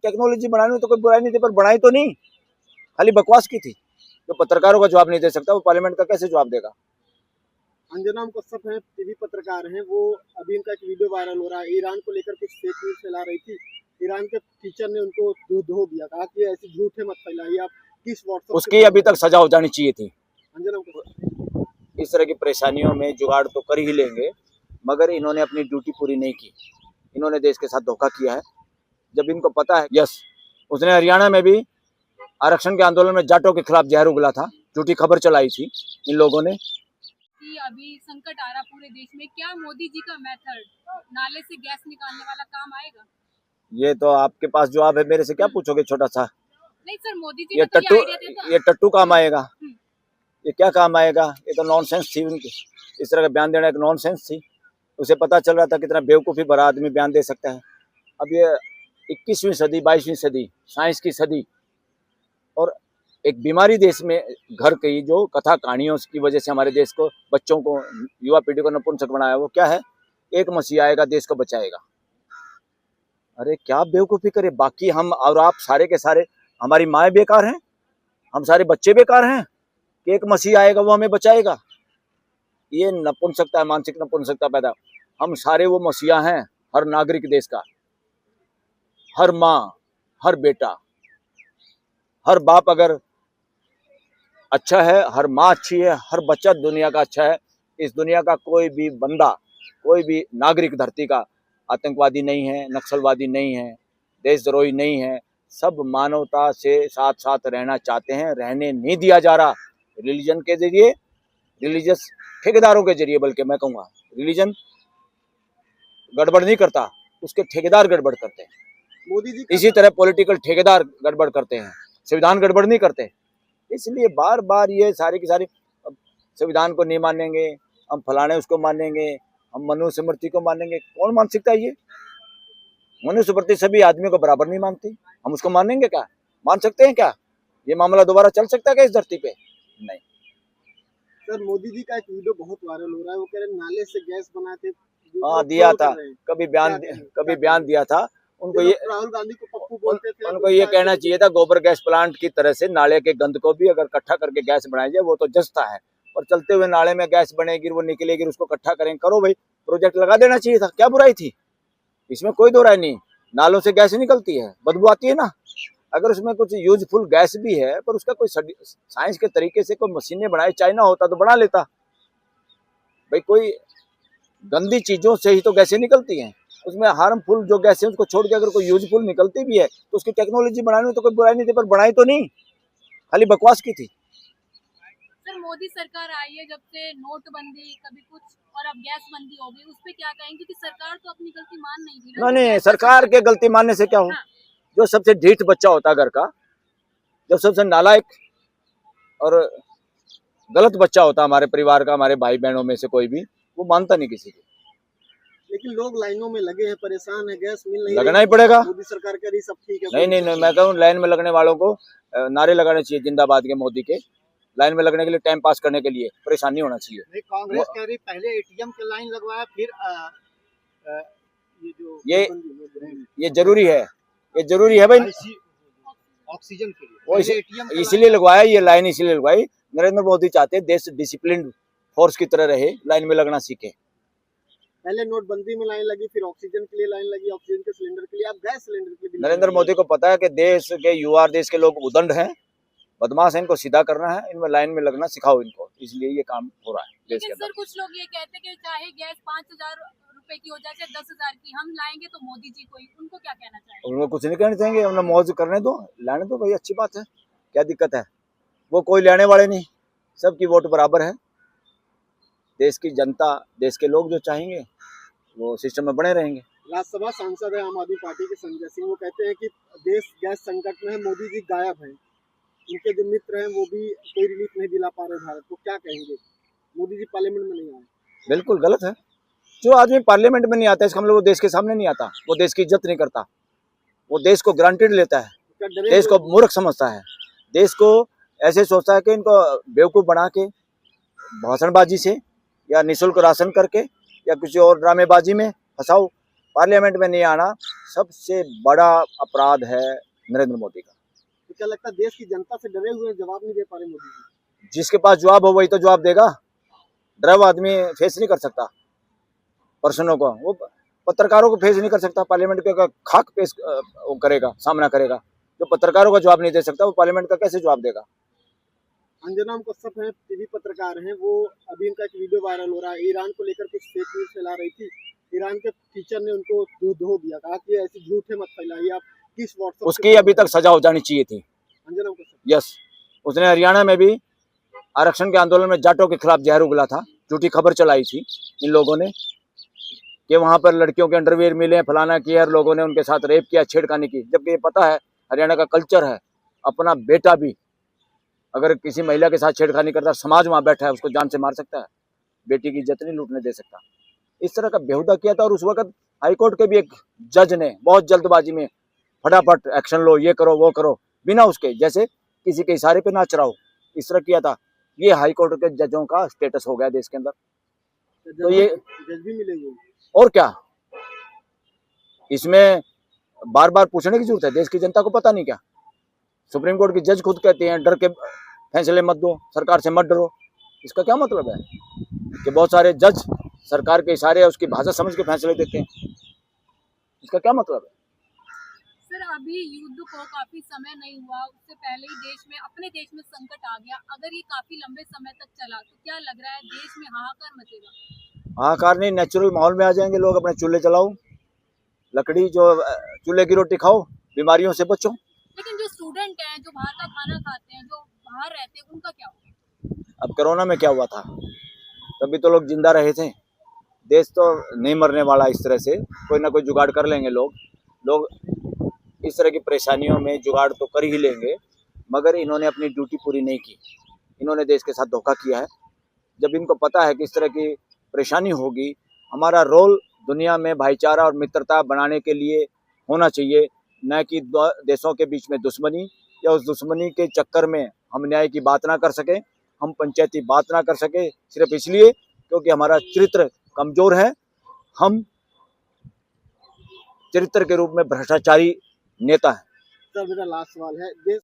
Technology बनाने में तो कोई बुराई नहीं थी, पर बनाई तो नहीं, खाली बकवास की थी। जो पत्रकारों का जवाब नहीं दे सकता वो पार्लियामेंट का कैसे जवाब देगा। अंजनाम कश्यप हैं, टीवी पत्रकार हैं, वो अभी उनका एक वीडियो वायरल हो रहा है। ईरान को लेकर कुछ फेक न्यूज फैला रही थी। ईरान के टीचर ने उनको धो दिया, कहा कि ऐसी झूठे मत फैलाइए। आप किस व्हाट्सएप उसकी अभी तक सजा हो जानी चाहिए थी। अंजनाम कश्यप इस तरह की परेशानियों में जुगाड़ तो कर ही लेंगे, मगर इन्होंने अपनी ड्यूटी पूरी नहीं की। इन्होंने देश के साथ धोखा किया है। जब इनको पता है, यस, उसने हरियाणा में भी आरक्षण के आंदोलन में जाटों के खिलाफ जहर उगला था, झूठी खबर चलाई थी इन लोगों ने। कि अभी संकट आ रहा पूरे देश में, क्या मोदी जी का मेथड नाले से गैस निकालने वाला काम आएगा? ये तो आपके पास जवाब है, मेरे से क्या पूछोगे छोटा सा। नहीं सर, मोदी जी ने तो ये आइडिया दिया था। ये टट्टू काम आएगा, ये क्या काम आएगा? ये तो नॉनसेंस थी उनकी, इस तरह का बयान देना एक नॉनसेंस थी। उसे पता चल रहा था कितना बेवकूफ़ी भरा आदमी बयान दे सकता है। अब ये 21वीं सदी, 22वीं सदी, साइंस की सदी, और एक बीमारी देश में घर गई जो कथा कहानियों की वजह से हमारे देश को, बच्चों को, युवा पीढ़ी को नपुंसक बनाया। वो क्या है? एक मसीहा आएगा, देश को बचाएगा। अरे क्या बेवकूफ़ी करे। बाकी हम और आप सारे के सारे, हमारी माएँ बेकार हैं, हम सारे बच्चे बेकार हैं कि एक मसीहा आएगा वो हमें बचाएगा। ये नपुंसकता है, मानसिक नपुंसकता पैदा। हम सारे वो मसीहा हैं, हर नागरिक देश का, हर माँ, हर बेटा, हर बाप अगर अच्छा है, हर माँ अच्छी है, हर बच्चा दुनिया का अच्छा है। इस दुनिया का कोई भी बंदा, कोई भी नागरिक धरती का आतंकवादी नहीं है, नक्सलवादी नहीं है, देशद्रोही नहीं है। सब मानवता से साथ साथ रहना चाहते हैं, रहने नहीं दिया जा रहा। रिलीजन के जरिए, रिलीजियस ठेकेदारों के जरिए, बल्कि मैं कहूँगा रिलीजन गड़बड़ नहीं करता, उसके ठेकेदार गड़बड़ करते हैं। मोदी जी इसी तरह पॉलिटिकल ठेकेदार गड़बड़ करते हैं, संविधान गड़बड़ नहीं करते। इसलिए बार बार ये सारी की सारी, संविधान को नहीं मानेंगे, हम फलाने उसको मानेंगे, हम मनुस्मृति को मानेंगे। कौन मानसिकता है ये? मनुस्मृति सभी आदमियों को बराबर नहीं मानती, हम उसको मानेंगे क्या? मान सकते हैं क्या? ये मामला दोबारा चल सकता है क्या इस धरती पे? नहीं। सर, मोदी जी का एक वीडियो बहुत वायरल हो रहा है। वो कह रहे हैं नाले से गैस बनाए थे। हाँ, दिया था, कभी बयान दिया था। उनको ये, राहुल गांधी को पप्पू बोलते थे। उनको ये कहना चाहिए था, गोबर गैस प्लांट की तरह से नाले के गंद को भी अगर इकट्ठा करके गैस बनाई जाए, वो तो जचता है। और चलते हुए नाले में गैस बनेगी, वो निकलेगी, उसको इकट्ठा करेंगे, करो भाई, प्रोजेक्ट लगा देना चाहिए था। क्या बुराई थी इसमें? कोई दो राय नहीं। नालों से गैस निकलती है, बदबू आती है ना। अगर उसमें कुछ यूजफुल गैस भी है, पर उसका कोई साइंस के तरीके से कोई मशीनें बनाए, चाइना होता तो बना लेता भाई। कोई गंदी चीजों से ही तो गैसें निकलती हैं। उसमें हार्मफुल जो गैसें, उसको छोड़ के अगर कोई यूजफुल निकलती भी है तो उसकी टेक्नोलॉजी बनाने में तो कोई बुराई नहीं थी, पर बनाई तो नहीं, खाली बकवास की थी। सर, मोदी सरकार आई है जब से, नोटबंदी, कभी कुछ, और अब गैस बंदी हो गई, उस पे क्या कहेंगे? क्योंकि सरकार तो अपनी गलती मान नहीं रही ना। नहीं, सरकार के गलती मानने से क्या हो। जो सबसे ढीठ बच्चा होता है घर का, जब सबसे नालायक और गलत बच्चा होता है हमारे परिवार का, हमारे भाई बहनों में से कोई भी, वो मानता नहीं किसी को। लेकिन लोग लाइनों में लगे हैं, परेशान है, गैस मिल नहीं लगना ही पड़ेगा। मोदी सरकार कह रही सब ठीक है। नहीं, मैं कहूँ लाइन में लगने वालों को नारे लगाने चाहिए जिंदाबाद के, मोदी के। लाइन में लगने के लिए, टाइम पास करने के लिए परेशानी होना चाहिए। नहीं, कांग्रेस कह रही पहले एटीएम के लाइन लगवाया, फिर ये जरूरी है, ये जरूरी है भाई। ऑक्सीजन के लिए वो इसीलिए लगवाया, ये लाइन इसीलिए लगवाई। नरेंद्र मोदी चाहते हैं देश डिसिप्लिन फोर्स की तरह रहे, लाइन में लगना सीखे। पहले नोटबंदी में लाइन लगी, फिर ऑक्सीजन के लिए लाइन लगी, ऑक्सीजन के सिलेंडर के लिए, अब गैस सिलेंडर के लिए। नरेंद्र मोदी को पता है कि देश के युवा, देश के लोग उदंड हैं, बदमाश है, इनको सीधा करना है, इनमें लाइन में लगना सिखाओ इनको, इसलिए ये काम हो रहा है देश के अंदर। सर, कुछ लोग ये कहते हैं कि चाहे गैस 5,000 रुपए की हो जाए, चाहे 10,000 की, हम लाएंगे तो मोदी जी को ही। उनको क्या कहना चाहिए? उनको कुछ नहीं कहना चाहेंगे, उन्हें मौज करने दो, लाने दो भाई, अच्छी बात है, क्या दिक्कत है? वो कोई लेने वाले नहीं, सबकी वोट बराबर है। देश की जनता, देश के लोग जो चाहेंगे वो सिस्टम में बने रहेंगे। राज्यसभा सांसद है आम आदमी पार्टी के संजय सिंह, वो कहते हैं कि देश गैस संकट में है, मोदी जी गायब हैं, उनके जो मित्र हैं वो भी कोई रिलीफ नहीं दिला पा रहे भारत को। क्या कहेंगे? मोदी जी पार्लियामेंट में नहीं आए। बिल्कुल गलत है। जो आदमी पार्लियामेंट में नहीं आता, इसका मतलब वो देश के सामने नहीं आता, वो देश की इज्जत नहीं करता, वो देश को ग्रांटेड लेता है, देश को मूर्ख समझता है, देश को ऐसे सोचता है कि इनको बेवकूफ़ बना के, भाषणबाजी से या निःशुल्क राशन करके या किसी और ड्रामेबाजी में फंसाओ पार्लियामेंट में नहीं आना सबसे बड़ा अपराध है नरेंद्र मोदी का। तो क्या लगता है देश की जनता से डरे हुए हैं, जवाब नहीं दे पा रहे मोदी जी? जिसके पास जवाब हो वही तो जवाब देगा। डरा हुआ आदमी फेस नहीं कर सकता पर्सनों को, वो पत्रकारों को फेस नहीं कर सकता। पार्लियामेंट का खाक पेश वो करेगा, सामना करेगा। जो पत्रकारों का जवाब नहीं दे सकता वो पार्लियामेंट का कैसे जवाब देगा। अंजनाम कश्यप है, टीवी पत्रकार हैं, वो अभी इनका एक वीडियो वायरल हो रहा है। ईरान को लेकर कुछ फेक न्यूज फैला रही थी। ईरान के टीचर ने उनको धो दिया, कहा कि ऐसी झूठे मत फैलाइए। आप किस व्हाट्सएप उसकी अभी तक सजा हो जानी चाहिए थी। अंजनाम कश्यप? यस, उसने हरियाणा में भी आरक्षण के आंदोलन में जाटों के खिलाफ जहर उगला था। झूठी खबर चलाई थी इन लोगों ने कि वहां पर लड़कियों के अंडरवियर मिले, फलाना किया, लोगों ने उनके साथ रेप किया, छेड़खानी की। जबकि ये पता है हरियाणा का कल्चर है, अपना बेटा भी अगर किसी महिला के साथ छेड़खानी करता, समाज वहां बैठा है उसको जान से मार सकता है, बेटी की इज्जत नहीं लूटने दे सकता। इस तरह का बेहुदा किया था। और उस वक्त हाईकोर्ट के भी एक जज ने बहुत जल्दबाजी में फटाफट एक्शन लो, ये करो वो करो, बिना उसके, जैसे किसी के इशारे पे नाच रहा हो, इस तरह किया था। ये हाईकोर्ट के जजों का स्टेटस हो गया देश के अंदर। तो ये जज भी मिलेंगे? और क्या, इसमें बार बार पूछने की जरूरत है? देश की जनता को पता नहीं क्या? सुप्रीम कोर्ट की जज खुद कहते हैं डर के फैसले मत दो, सरकार से मत डरो। इसका क्या मतलब है कि बहुत सारे जज सरकार के इशारे या उसकी भाषा समझ के फैसले देते हैं? इसका क्या मतलब है? सर अभी युद्ध को काफी समय नहीं हुआ, उससे पहले ही देश में, अपने देश में संकट आ गया। अगर ये काफी लंबे समय तक चला तो क्या लग रहा है देश में हाहाकार मचेगा? हाहाकार नहीं, नेचुरल माहौल में आ जाएंगे लोग। अपने चूल्हे जलाओ, लकड़ी जो चूल्हे की रोटी खाओ, बीमारियों से बचो। लेकिन जो स्टूडेंट हैं, जो बाहर का खाना खाते हैं, जो बाहर रहते हैं, उनका क्या होगा? अब कोरोना में क्या हुआ था, तभी तो लोग जिंदा रहे थे। देश तो नहीं मरने वाला इस तरह से, कोई ना कोई जुगाड़ कर लेंगे लोग इस तरह की परेशानियों में जुगाड़ तो कर ही लेंगे। मगर इन्होंने अपनी ड्यूटी पूरी नहीं की, इन्होंने देश के साथ धोखा किया है। जब इनको पता है कि इस तरह की परेशानी होगी, हमारा रोल दुनिया में भाईचारा और मित्रता बनाने के लिए होना चाहिए, न कि देशों के बीच में दुश्मनी, या उस दुश्मनी के चक्कर में हम न्याय की बात ना कर सके, हम पंचायती बात ना कर सके, सिर्फ इसलिए क्योंकि हमारा चरित्र कमजोर है। हम चरित्र के रूप में भ्रष्टाचारी नेता हैं। सर मेरा लास्ट सवाल है, देश